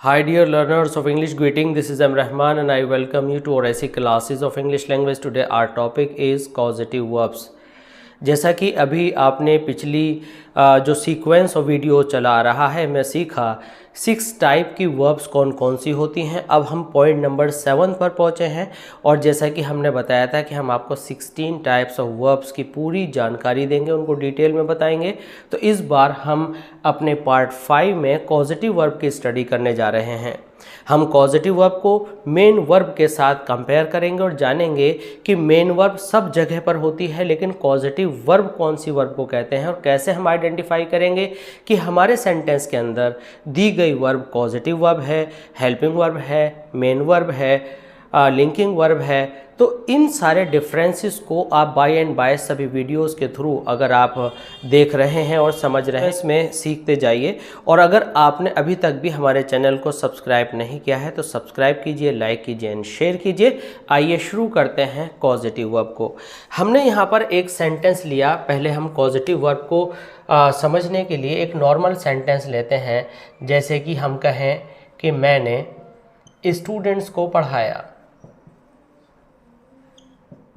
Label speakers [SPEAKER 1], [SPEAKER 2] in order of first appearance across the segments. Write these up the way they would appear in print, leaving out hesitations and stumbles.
[SPEAKER 1] Hi dear learners of English greeting, this is M. Rahman and I welcome you to our ऐसी classes of English language. Today our topic is causative verbs. जैसा कि अभी आपने पिछली जो sequence of video चला रहा है मैं सीखा 6 टाइप की वर्ब्स कौन कौन सी होती हैं। अब हम पॉइंट नंबर 7 पर पहुंचे हैं और जैसा कि हमने बताया था कि हम आपको 16 टाइप्स ऑफ वर्ब्स की पूरी जानकारी देंगे, उनको डिटेल में बताएंगे। तो इस बार हम अपने पार्ट 5 में कॉजेटिव वर्ब की स्टडी करने जा रहे हैं। हम कॉजेटिव वर्ब को मेन वर्ब के साथ कंपेयर करेंगे और जानेंगे कि मेन वर्ब सब जगह पर होती है, लेकिन कॉजेटिव वर्ब कौन सी वर्ब को कहते हैं और कैसे हम आइडेंटिफाई करेंगे कि हमारे सेंटेंस के अंदर दी गई वर्ब कॉजेटिव वर्ब है, हेल्पिंग वर्ब है, मेन वर्ब है, लिंकिंग वर्ब है। तो इन सारे डिफरेंसेस को आप बाय एंड बाय सभी वीडियोस के थ्रू अगर आप देख रहे हैं और समझ रहे हैं, इसमें सीखते जाइए। और अगर आपने अभी तक भी हमारे चैनल को सब्सक्राइब नहीं किया है तो सब्सक्राइब कीजिए, लाइक कीजिए एंड शेयर कीजिए। आइए शुरू करते हैं कॉजेटिव वर्ब को। हमने यहाँ पर एक सेंटेंस लिया, पहले हम कॉजेटिव वर्ब को समझने के लिए एक नॉर्मल सेंटेंस लेते हैं। जैसे कि हम कहें कि मैंने स्टूडेंट्स को पढ़ाया,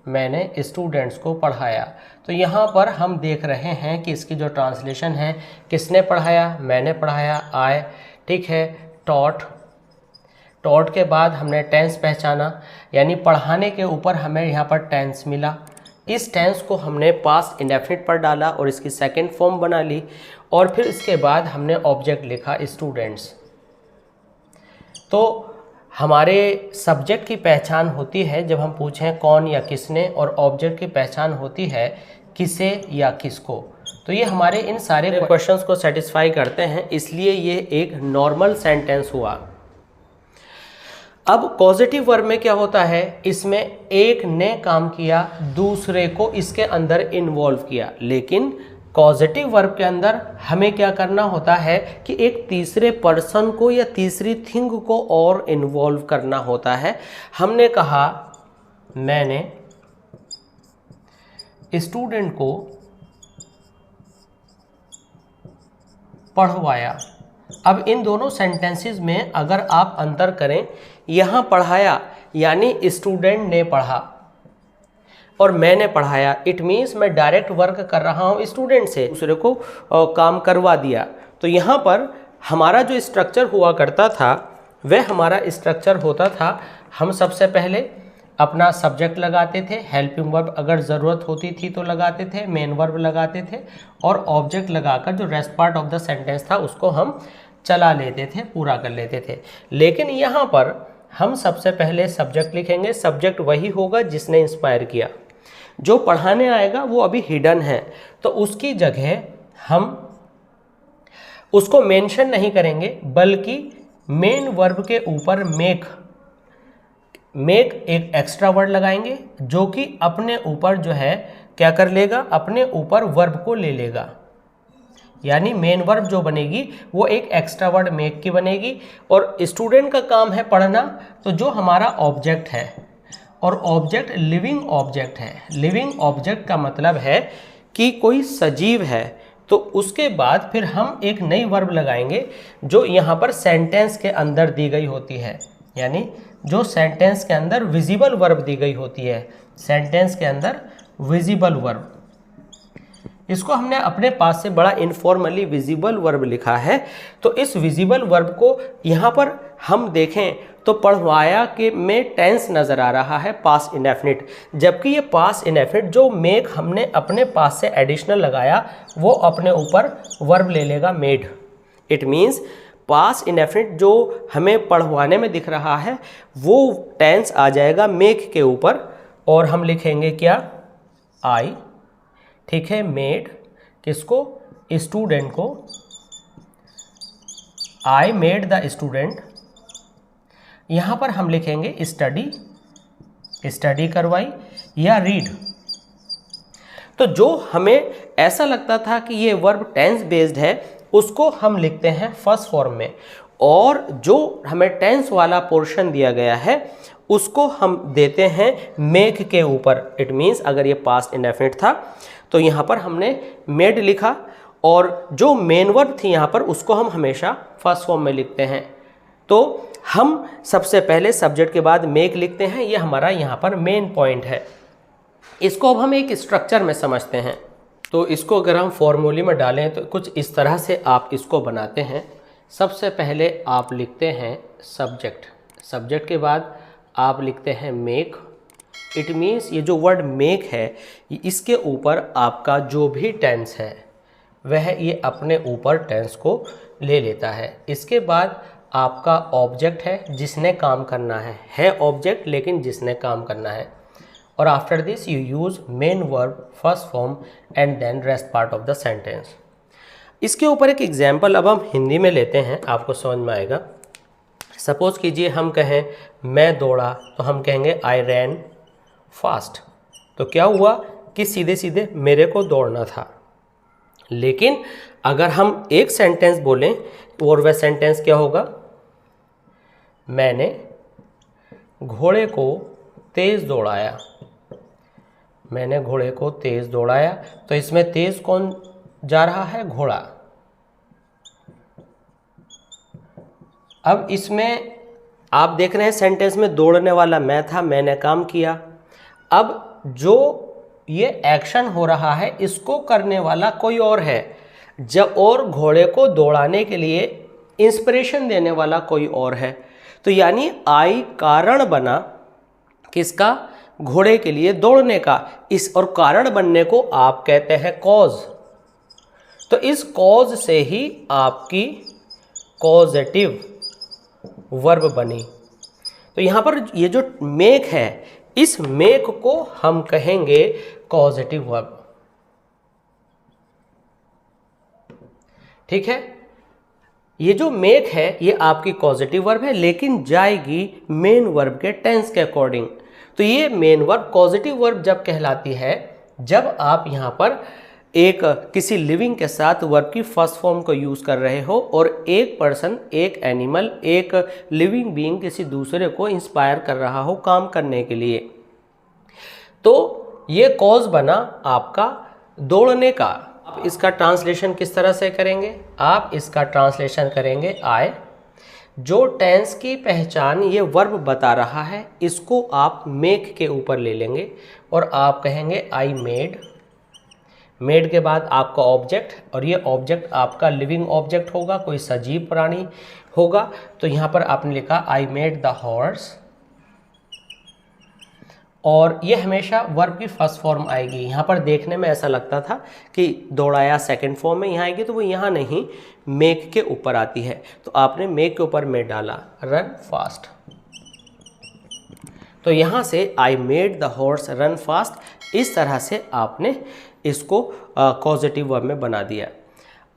[SPEAKER 1] मैंने स्टूडेंट्स को पढ़ाया। तो यहाँ पर हम देख रहे हैं कि इसकी जो ट्रांसलेशन है, किसने पढ़ाया, मैंने पढ़ाया, आए, ठीक है, टॉट। टॉट के बाद हमने टेंस पहचाना, यानी पढ़ाने के ऊपर हमें यहाँ पर टेंस मिला। इस टेंस को हमने पास्ट इंडेफिनिट पर डाला और इसकी सेकंड फॉर्म बना ली और फिर इसके बाद हमने ऑब्जेक्ट लिखा स्टूडेंट्स। तो हमारे सब्जेक्ट की पहचान होती है जब हम पूछें कौन या किसने, और ऑब्जेक्ट की पहचान होती है किसे या किसको। तो ये हमारे इन सारे क्वेश्चंस को सेटिस्फाई करते हैं, इसलिए ये एक नॉर्मल सेंटेंस हुआ। अब पॉजिटिव वर्ब में क्या होता है, इसमें एक ने काम किया, दूसरे को इसके अंदर इन्वॉल्व किया। लेकिन पॉजिटिव वर्ब के अंदर हमें क्या करना होता है कि एक तीसरे पर्सन को या तीसरी थिंग को और इन्वॉल्व करना होता है। हमने कहा मैंने स्टूडेंट को पढ़वाया। अब इन दोनों सेंटेंसेस में अगर आप अंतर करें, यहां पढ़ाया यानी स्टूडेंट ने पढ़ा और मैंने पढ़ाया, इट मीन्स मैं डायरेक्ट वर्क कर रहा हूँ स्टूडेंट से, दूसरे को काम करवा दिया। तो यहाँ पर हमारा जो स्ट्रक्चर हुआ करता था वह हमारा स्ट्रक्चर होता था, हम सबसे पहले अपना सब्जेक्ट लगाते थे, हेल्पिंग वर्ब अगर ज़रूरत होती थी तो लगाते थे, मेन वर्ब लगाते थे और ऑब्जेक्ट लगाकर जो rest part of the sentence था उसको हम चला लेते थे, पूरा कर लेते थे। लेकिन यहाँ पर हम सबसे पहले सब्जेक्ट लिखेंगे। सब्जेक्ट वही होगा जिसने इंस्पायर किया, जो पढ़ाने आएगा वो अभी हिडन है, तो उसकी जगह हम उसको मेंशन नहीं करेंगे, बल्कि मेन वर्ब के ऊपर मेक एक एक्स्ट्रा वर्ड लगाएंगे जो कि अपने ऊपर जो है क्या कर लेगा, अपने ऊपर वर्ब को ले लेगा। यानी मेन वर्ब जो बनेगी वो एक एक्स्ट्रा वर्ड मेक की बनेगी। और स्टूडेंट का काम है पढ़ना, तो जो हमारा ऑब्जेक्ट है, और ऑब्जेक्ट लिविंग ऑब्जेक्ट है। लिविंग ऑब्जेक्ट का मतलब है कि कोई सजीव है। तो उसके बाद फिर हम एक नई वर्ब लगाएंगे जो यहाँ पर सेंटेंस के अंदर दी गई होती है, यानी जो सेंटेंस के अंदर विजिबल वर्ब दी गई होती है, सेंटेंस के अंदर विजिबल वर्ब। इसको हमने अपने पास से बड़ा इनफॉर्मली विजिबल वर्ब लिखा है। तो इस विजिबल वर्ब को यहाँ पर हम देखें तो पढ़वाया के में टेंस नज़र आ रहा है, पास्ट इंडेफिनिट, जबकि ये पास्ट इंडेफिनिट जो मेक हमने अपने पास से एडिशनल लगाया वो अपने ऊपर वर्ब ले लेगा made. It means past indefinite जो हमें पढ़वाने में दिख रहा है वो टेंस आ जाएगा मेक के ऊपर और हम लिखेंगे क्या, आई, ठीक है, मेड किसको, स्टूडेंट को, आई मेड द स्टूडेंट। यहाँ पर हम लिखेंगे स्टडी, स्टडी करवाई, या रीड। तो जो हमें ऐसा लगता था कि ये वर्ब टेंस बेस्ड है उसको हम लिखते हैं फर्स्ट फॉर्म में, और जो हमें टेंस वाला पोर्शन दिया गया है उसको हम देते हैं मेक के ऊपर। इट मीन्स अगर ये पास्ट इंडेफिनिट था तो यहाँ पर हमने मेड लिखा और जो मेन वर्ब थी यहाँ पर उसको हम हमेशा फर्स्ट फॉर्म में लिखते हैं। तो हम सबसे पहले सब्जेक्ट के बाद मेक लिखते हैं, ये हमारा यहाँ पर मेन पॉइंट है। इसको अब हम एक स्ट्रक्चर में समझते हैं। तो इसको अगर हम फॉर्मूले में डालें तो कुछ इस तरह से आप इसको बनाते हैं। सबसे पहले आप लिखते हैं सब्जेक्ट, सब्जेक्ट के बाद आप लिखते हैं मेक। इट मीन्स ये जो वर्ड मेक है इसके ऊपर आपका जो भी टेंस है वह ये अपने ऊपर टेंस को ले लेता है। इसके बाद आपका ऑब्जेक्ट है जिसने काम करना है ऑब्जेक्ट लेकिन जिसने काम करना है। और after this you use main verb first form and then rest part of the sentence. इसके ऊपर एक एग्जाम्पल अब हम हिंदी में लेते हैं, आपको समझ में आएगा। सपोज कीजिए हम कहें मैं दौड़ा, तो हम कहेंगे आई रैन फास्ट। तो क्या हुआ कि सीधे सीधे मेरे को दौड़ना था। लेकिन अगर हम एक सेंटेंस बोलें और वह सेंटेंस क्या होगा, मैंने घोड़े को तेज़ दौड़ाया, मैंने घोड़े को तेज़ दौड़ाया। तो इसमें तेज़ कौन जा रहा है, घोड़ा। अब इसमें आप देख रहे हैं सेंटेंस में दौड़ने वाला मैं था, मैंने काम किया। अब जो ये एक्शन हो रहा है इसको करने वाला कोई और है, जब और घोड़े को दौड़ाने के लिए इंस्पिरेशन देने वाला कोई और है। तो यानी आई कारण बना किसका, घोड़े के लिए दौड़ने का। इस और कारण बनने को आप कहते हैं कॉज। तो इस कॉज से ही आपकी कॉजेटिव वर्ब बनी। तो यहाँ पर ये जो मेक है इस मेक को हम कहेंगे कॉजेटिव वर्ब। ठीक है, ये जो मेक है ये आपकी कॉजेटिव वर्ब है लेकिन जाएगी मेन वर्ब के टेंस के अकॉर्डिंग। तो ये मेन वर्ब कॉजेटिव वर्ब जब कहलाती है जब आप यहाँ पर एक किसी लिविंग के साथ वर्ब की फर्स्ट फॉर्म को यूज़ कर रहे हो और एक पर्सन, एक एनिमल, एक लिविंग बीइंग किसी दूसरे को इंस्पायर कर रहा हो काम करने के लिए। तो ये कॉज बना आपका दौड़ने का। आप इसका ट्रांसलेशन किस तरह से करेंगे, आप इसका ट्रांसलेशन करेंगे आई। जो टेंस की पहचान ये वर्ब बता रहा है इसको आप मेक के ऊपर ले लेंगे और आप कहेंगे आई मेड। मेड के बाद आपका ऑब्जेक्ट, और ये ऑब्जेक्ट आपका लिविंग ऑब्जेक्ट होगा, कोई सजीव प्राणी होगा। तो यहाँ पर आपने लिखा आई मेड द हॉर्स, और ये हमेशा वर्ब की फर्स्ट फॉर्म आएगी। यहाँ पर देखने में ऐसा लगता था कि दौड़ाया सेकंड फॉर्म में यहाँ आएगी, तो वो यहाँ नहीं, मेक के ऊपर आती है। तो आपने मेक के ऊपर मेड डाला, रन फास्ट। तो यहाँ से I made the horse run fast, इस तरह से आपने इसको कॉजेटिव वर्ब में बना दिया।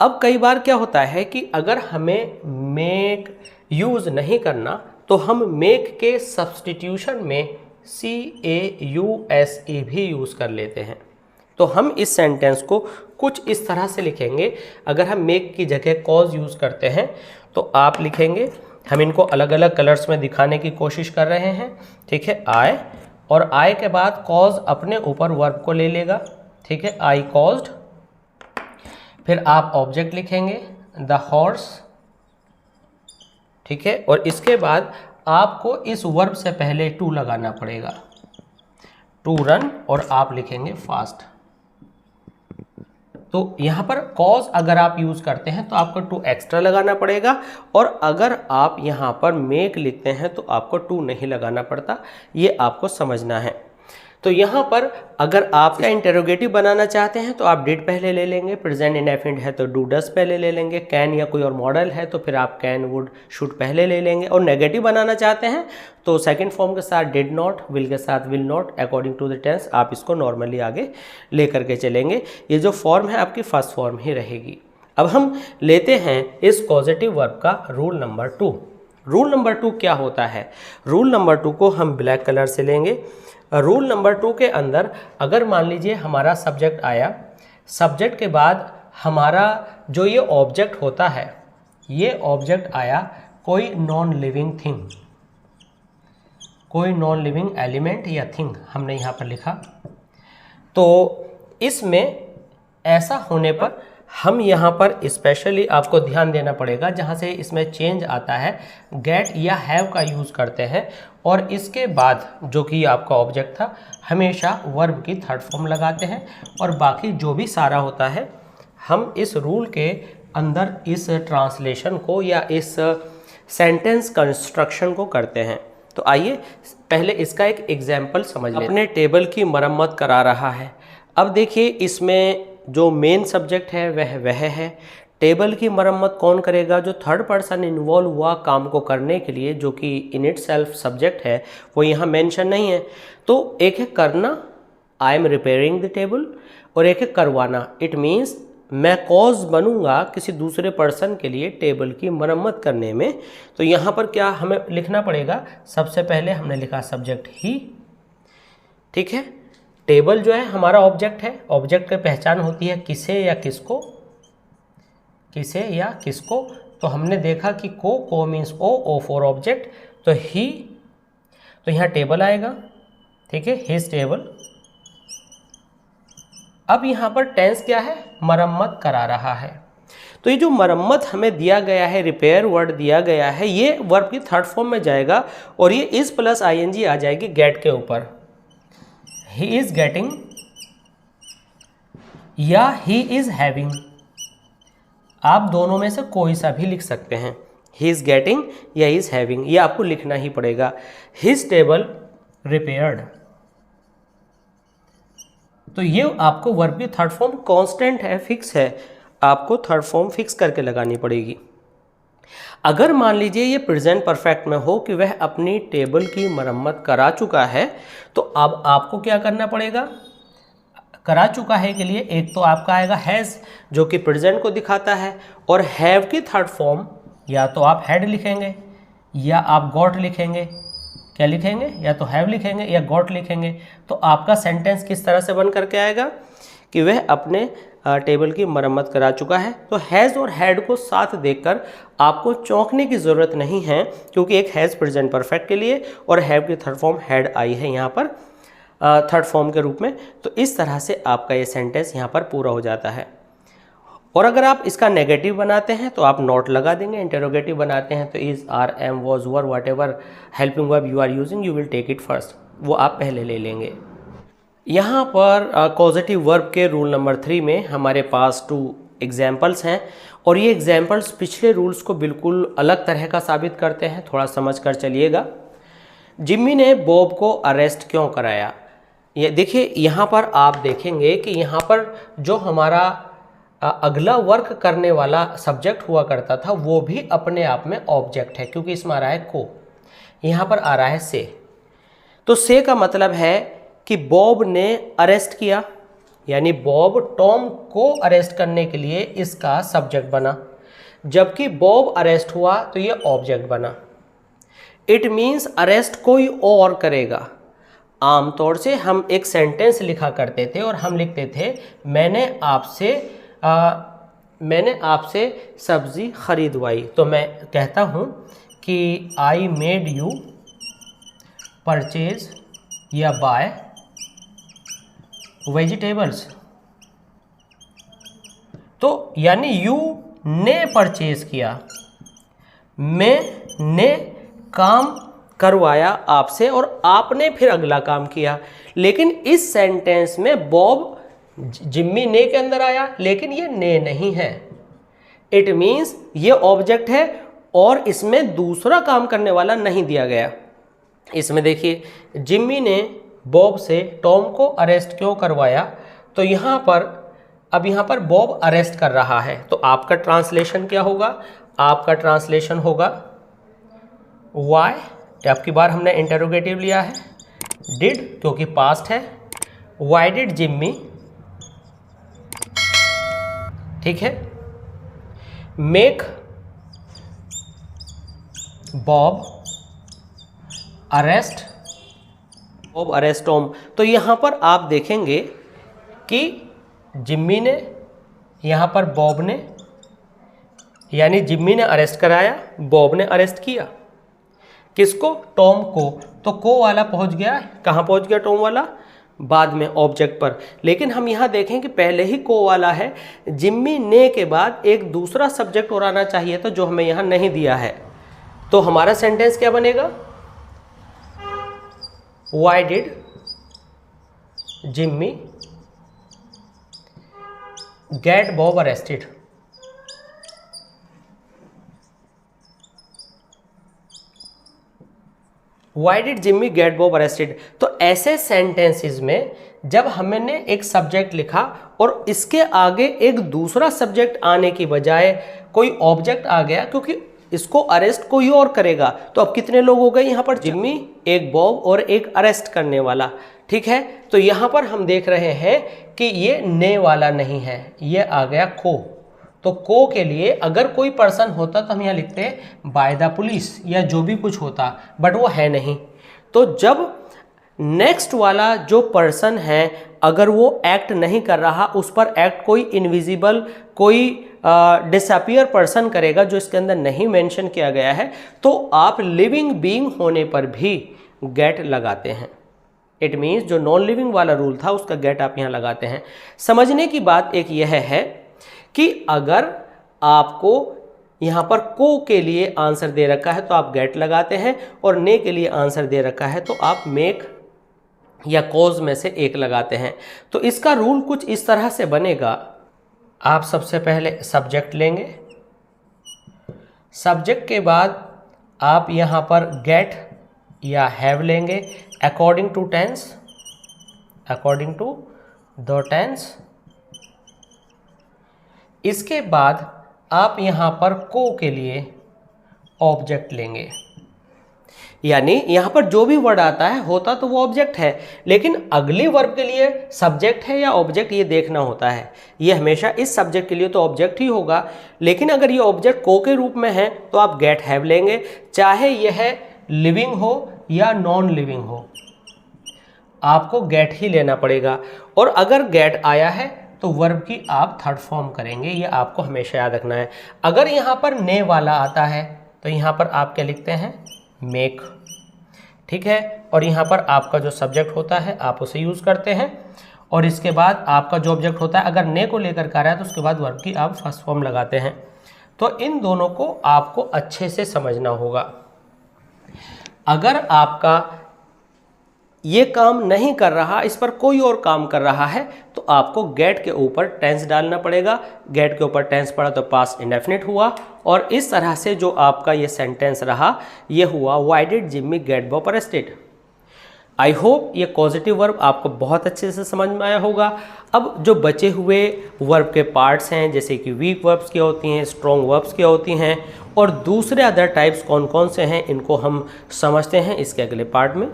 [SPEAKER 1] अब कई बार क्या होता है कि अगर हमें मेक यूज़ नहीं करना तो हम मेक के सब्स्टिट्यूशन में CAUSE भी यूज़ कर लेते हैं। तो हम इस सेंटेंस को कुछ इस तरह से लिखेंगे। अगर हम मेक की जगह कॉज यूज़ करते हैं तो आप लिखेंगे, हम इनको अलग अलग कलर्स में दिखाने की कोशिश कर रहे हैं। ठीक है, आई, और आई के बाद कॉज अपने ऊपर वर्ब को ले लेगा। ठीक है, आई कॉज्ड। फिर आप ऑब्जेक्ट लिखेंगे द हॉर्स। ठीक है, और इसके बाद आपको इस वर्ब से पहले टू लगाना पड़ेगा, टू रन, और आप लिखेंगे फास्ट। तो यहाँ पर कॉज अगर आप यूज़ करते हैं तो आपको टू एक्स्ट्रा लगाना पड़ेगा, और अगर आप यहाँ पर मेक लिखते हैं तो आपको टू नहीं लगाना पड़ता। ये आपको समझना है। तो यहाँ पर अगर आप इसका इंटेरोगेटिव बनाना चाहते हैं तो आप डिड पहले ले लेंगे, प्रेजेंट इंडेफिनिट है तो डू डस पहले ले लेंगे, कैन या कोई और मॉडल है तो फिर आप कैन वुड शुड पहले ले लेंगे, और नेगेटिव बनाना चाहते हैं तो सेकंड फॉर्म के साथ डिड नॉट, विल के साथ will not, according to the tense आप इसको नॉर्मली आगे ले करके चलेंगे। ये जो फॉर्म है आपकी फर्स्ट फॉर्म ही रहेगी। अब हम लेते हैं इस पॉजिटिव वर्ब का रूल नंबर 2। रूल नंबर 2 क्या होता है? रूल नंबर 2 को हम ब्लैक कलर से लेंगे। रूल नंबर 2 के अंदर अगर मान लीजिए हमारा सब्जेक्ट आया, सब्जेक्ट के बाद हमारा जो ये ऑब्जेक्ट होता है, ये ऑब्जेक्ट आया कोई नॉन लिविंग थिंग, कोई नॉन लिविंग एलिमेंट या थिंग हमने यहाँ पर लिखा। तो इसमें ऐसा होने पर हम यहाँ पर स्पेशली आपको ध्यान देना पड़ेगा, जहाँ से इसमें चेंज आता है गेट या हैव का यूज़ करते हैं, और इसके बाद जो कि आपका ऑब्जेक्ट था हमेशा वर्ब की थर्ड फॉर्म लगाते हैं, और बाकी जो भी सारा होता है हम इस रूल के अंदर इस ट्रांसलेशन को या इस सेंटेंस कंस्ट्रक्शन को करते हैं। तो आइए पहले इसका एक एग्जाम्पल समझ लें। अपने टेबल की मरम्मत करा रहा है। अब देखिए इसमें जो मेन सब्जेक्ट है वह है। टेबल की मरम्मत कौन करेगा? जो थर्ड पर्सन इन्वॉल्व हुआ काम को करने के लिए, जो कि इन इट सेल्फ सब्जेक्ट है, वो यहाँ मेंशन नहीं है। तो एक है करना, I am repairing the table, और एक है करवाना। इट मीन्स मैं कॉज बनूंगा किसी दूसरे पर्सन के लिए टेबल की मरम्मत करने में। तो यहाँ पर क्या हमें लिखना पड़ेगा? सबसे पहले हमने लिखा सब्जेक्ट ही, ठीक है। टेबल जो है हमारा ऑब्जेक्ट है। ऑब्जेक्ट की पहचान होती है किसे या किसको, किसे या किसको। तो हमने देखा कि को मीन्स ओ फॉर ऑब्जेक्ट, तो ही, तो यहाँ टेबल आएगा, ठीक है, हिज टेबल। अब यहाँ पर टेंस क्या है? मरम्मत करा रहा है। तो ये जो मरम्मत हमें दिया गया है, रिपेयर वर्ड दिया गया है, ये वर्ब की थर्ड फॉर्म में जाएगा और ये इज प्लस आईएनजी आ जाएगी गेट के ऊपर। ही इज गेटिंग या ही इज हैविंग, आप दोनों में से कोई सा भी लिख सकते हैं। ही इज गेटिंग या ही इज हैविंग, ये आपको लिखना ही पड़ेगा। हिज टेबल रिपेयर्ड, तो ये आपको वर्ब की थर्ड फॉर्म कांस्टेंट है, फिक्स है, आपको थर्ड फॉर्म फिक्स करके लगानी पड़ेगी। अगर मान लीजिए ये प्रेजेंट परफेक्ट में हो कि वह अपनी टेबल की मरम्मत करा चुका है, तो अब आपको क्या करना पड़ेगा? करा चुका है के लिए एक तो आपका आएगा हैज़, जो कि प्रेजेंट को दिखाता है, और हैव की थर्ड फॉर्म या तो आप हैड लिखेंगे या आप गॉट लिखेंगे। क्या लिखेंगे? या तो हैव लिखेंगे या गॉट लिखेंगे। तो आपका सेंटेंस किस तरह से बन करके आएगा कि वह अपने टेबल की मरम्मत करा चुका है। तो हैज़ और हैड को साथ देखकर आपको चौंकने की ज़रूरत नहीं है, क्योंकि एक हैज़ प्रेजेंट परफेक्ट के लिए और हैव की थर्ड फॉर्म हैड आई है यहाँ पर थर्ड फॉर्म के रूप में। तो इस तरह से आपका ये सेंटेंस यहाँ पर पूरा हो जाता है। और अगर आप इसका नेगेटिव बनाते हैं तो आप नॉट लगा देंगे, इंटेरोगेटिव बनाते हैं तो is, are, am, was, were, whatever helping verb you are using, you will take it first, वो आप पहले ले लेंगे। यहाँ पर कॉजेटिव वर्ब के रूल नंबर 3 में हमारे पास 2 एग्जाम्पल्स हैं, और ये एग्जाम्पल्स पिछले रूल्स को बिल्कुल अलग तरह का साबित करते हैं। थोड़ा समझ कर चलिएगा। जिम्मी ने बॉब को अरेस्ट क्यों कराया? ये देखिए, यहाँ पर आप देखेंगे कि यहाँ पर जो हमारा अगला वर्क करने वाला सब्जेक्ट हुआ करता था वो भी अपने आप में ऑब्जेक्ट है, क्योंकि इसमें आ रहा है को, यहाँ पर आ रहा है से। तो से का मतलब है कि बॉब ने अरेस्ट किया, यानी बॉब टॉम को अरेस्ट करने के लिए इसका सब्जेक्ट बना, जबकि बॉब अरेस्ट हुआ तो ये ऑब्जेक्ट बना। इट मीन्स अरेस्ट कोई और करेगा। आमतौर से हम एक सेंटेंस लिखा करते थे और हम लिखते थे मैंने आपसे सब्ज़ी खरीदवाई। तो मैं कहता हूँ कि आई मेड यू परचेज या बाय वेजिटेबल्स। तो यानी यू ने परचेज किया, मैंने काम करवाया आपसे और आपने फिर अगला काम किया। लेकिन इस सेंटेंस में बॉब जिम्मी ने के अंदर आया, लेकिन ये ने नहीं है। इट मीन्स ये ऑब्जेक्ट है और इसमें दूसरा काम करने वाला नहीं दिया गया। इसमें देखिए, जिम्मी ने बॉब से टॉम को अरेस्ट क्यों करवाया, तो यहाँ पर बॉब अरेस्ट कर रहा है। तो आपका ट्रांसलेशन क्या होगा? आपका ट्रांसलेशन होगा वाई, आपकी बार हमने इंटरोगेटिव लिया है, डिड क्योंकि पास्ट है, वाई डिड जिम्मी, ठीक है, मेक बॉब अरेस्ट टॉम। तो यहाँ पर आप देखेंगे कि जिम्मी ने, यहाँ पर बॉब ने, यानी जिम्मी ने अरेस्ट कराया, बॉब ने अरेस्ट किया। किसको? टॉम को। तो को वाला पहुँच गया, कहाँ पहुँच गया टॉम वाला? बाद में ऑब्जेक्ट पर। लेकिन हम यहाँ देखें कि पहले ही को वाला है, जिम्मी ने के बाद एक दूसरा सब्जेक्ट और आना चाहिए था जो हमें यहाँ नहीं दिया है। तो हमारा सेंटेंस क्या बनेगा? Why did Jimmy get Bob arrested? Why did Jimmy get Bob arrested? तो ऐसे सेंटेंसेस में जब हमने एक सब्जेक्ट लिखा और इसके आगे एक दूसरा सब्जेक्ट आने की बजाय कोई ऑब्जेक्ट आ गया, क्योंकि इसको अरेस्ट कोई और करेगा, तो अब कितने लोग हो गए यहाँ पर? जिम्मी, एक बॉब और एक अरेस्ट करने वाला। ठीक है, तो यहाँ पर हम देख रहे हैं कि ये ने वाला नहीं है, ये आ गया को। तो को के लिए अगर कोई पर्सन होता तो हम यहाँ लिखते बाय द पुलिस या जो भी कुछ होता, बट वो है नहीं। तो जब नेक्स्ट वाला जो पर्सन है अगर वो एक्ट नहीं कर रहा, उस पर एक्ट कोई इनविजिबल, कोई डिसअपियर पर्सन करेगा जो इसके अंदर नहीं मेंशन किया गया है, तो आप लिविंग बीइंग होने पर भी गेट लगाते हैं। इट मीन्स जो नॉन लिविंग वाला रूल था उसका गेट आप यहाँ लगाते हैं। समझने की बात एक यह है कि अगर आपको यहाँ पर को के लिए आंसर दे रखा है तो आप गेट लगाते हैं, और ने के लिए आंसर दे रखा है तो आप मेक या कॉज में से एक लगाते हैं। तो इसका रूल कुछ इस तरह से बनेगा। आप सबसे पहले सब्जेक्ट लेंगे, सब्जेक्ट के बाद आप यहाँ पर गेट या हैव लेंगे according to tense, according to the tense. इसके बाद आप यहाँ पर को के लिए ऑब्जेक्ट लेंगे, यानी यहाँ पर जो भी वर्ड आता है होता तो वो ऑब्जेक्ट है, लेकिन अगले वर्ब के लिए सब्जेक्ट है या ऑब्जेक्ट ये देखना होता है। ये हमेशा इस सब्जेक्ट के लिए तो ऑब्जेक्ट ही होगा, लेकिन अगर ये ऑब्जेक्ट को के रूप में है तो आप गेट हैव लेंगे, चाहे यह लिविंग हो या नॉन लिविंग हो, आपको गेट ही लेना पड़ेगा। और अगर गेट आया है तो वर्ब की आप थर्ड फॉर्म करेंगे, ये आपको हमेशा याद रखना है। अगर यहाँ पर ने वाला आता है तो यहाँ पर आप क्या लिखते हैं? मेक। ठीक है, और यहाँ पर आपका जो सब्जेक्ट होता है आप उसे यूज़ करते हैं, और इसके बाद आपका जो ऑब्जेक्ट होता है अगर ने को लेकर के आ रहा है तो उसके बाद वर्ब की आप फर्स्ट फॉर्म लगाते हैं। तो इन दोनों को आपको अच्छे से समझना होगा। अगर आपका ये काम नहीं कर रहा, इस पर कोई और काम कर रहा है, तो आपको गेट के ऊपर टेंस डालना पड़ेगा। गेट के ऊपर टेंस पड़ा तो पास्ट इंडेफिनिट हुआ, और इस तरह से जो आपका ये सेंटेंस रहा ये हुआ why did Jimmy get Bob arrested. I hope ये पॉजिटिव वर्ब आपको बहुत अच्छे से समझ में आया होगा। अब जो बचे हुए वर्ब के पार्ट्स हैं, जैसे कि वीक वर्ब्स क्या होती हैं, स्ट्रॉन्ग वर्ब्स क्या होती हैं, और दूसरे अदर टाइप्स कौन कौन से हैं, इनको हम समझते हैं इसके अगले पार्ट में।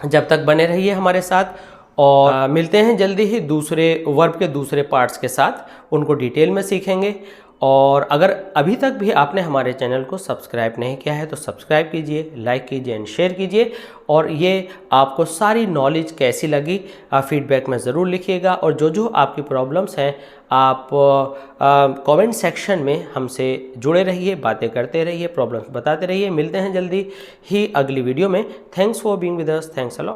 [SPEAKER 1] जब तक बने रहिए हमारे साथ, और मिलते हैं जल्दी ही दूसरे वर्ब के दूसरे पार्ट्स के साथ, उनको डिटेल में सीखेंगे। और अगर अभी तक भी आपने हमारे चैनल को सब्सक्राइब नहीं किया है तो सब्सक्राइब कीजिए, लाइक कीजिए एंड शेयर कीजिए। और ये आपको सारी नॉलेज कैसी लगी फीडबैक में ज़रूर लिखिएगा, और जो जो आपकी प्रॉब्लम्स हैं आप कमेंट सेक्शन में हमसे जुड़े रहिए, बातें करते रहिए, प्रॉब्लम्स बताते रहिए। मिलते हैं जल्दी ही अगली वीडियो में। Thanks for being with us, thanks a lot.